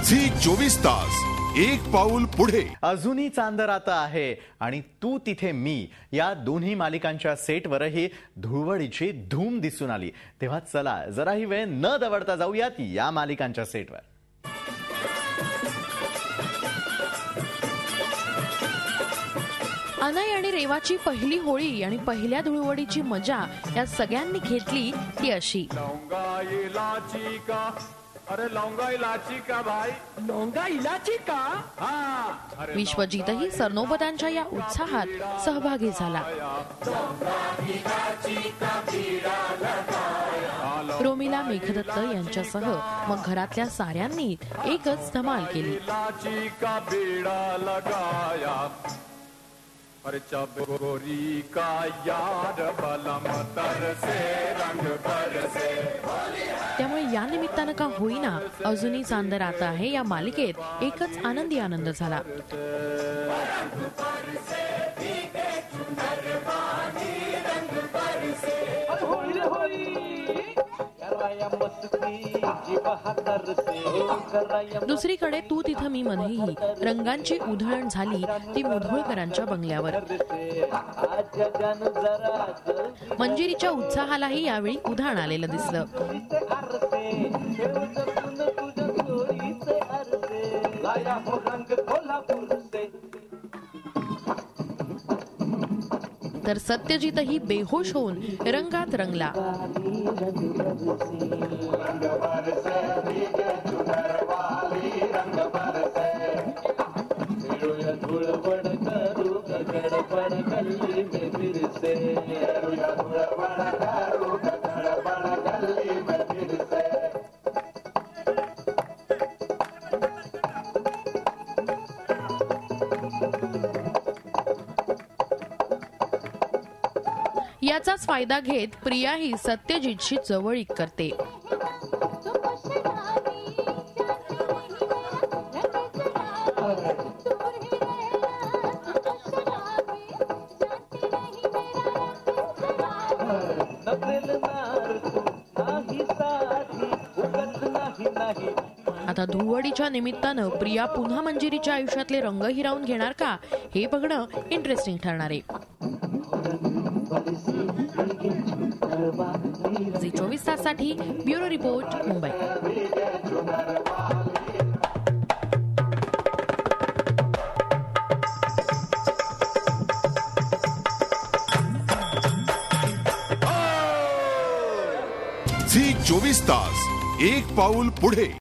Zee 24 Taas एक पाऊल पुढे। अजूनही चांदर आता आहे आणि तू तिथे मी या दोन्ही मालिकांच्या सेटवरही धुळवडीची धूम दिसून आली। तेव्हा चला जराही वेळ न दवडता जाऊयात या मालिकांच्या सेटवर। अनय आणि रेवाची पहिली होळी आणि पहिल्या धुळवडीची मजा या सगळ्यांनी घेतली ती अशी। लौंगा इलाची का, अरे लौंगा इलाची का भाई, लौंगा इलाची का। हाँ, विश्वजीतही सरनोबतांच्या या उत्साहात सहभागी झाला। रोमिला, मेघदत्त यांच्यासह मग घरातल्या साऱ्यांनी एकच धमाल केली। इलाची का बीड़ा लगाया, अरे चबोरी का यार बलम तरसे रंग बरसे। त्यामुळे या निमित्तानं का होईना अजूनही चांदर आता आहे या मालिकेत एकच आनंदी आनंद झाला। दुसरीकडे तू तिथं मी मध्येही रंगांची उधळण झाली ती मुधोळकरांच्या बंगल्यावर। मंजिरीच्या उत्साहालाही यावेळी उधाण आलेलं दिसलं। तर सत्यजितही बेहोश होऊन रंगात रंगला। याचाच फायदा घेत प्रिया ही सत्यजितशी जवळीक करते। आता धुळवडीच्या निमित्तानं प्रिया पुन्हा मंजिरीच्या आयुष्यातले रंग हिरावून घेणार का हे बघणं इंटरेस्टिंग ठरणार आहे। झी 24 ताससाठी ब्युरो रिपोर्ट, मुंबई। झी 24 तास एक पाऊल पुढे।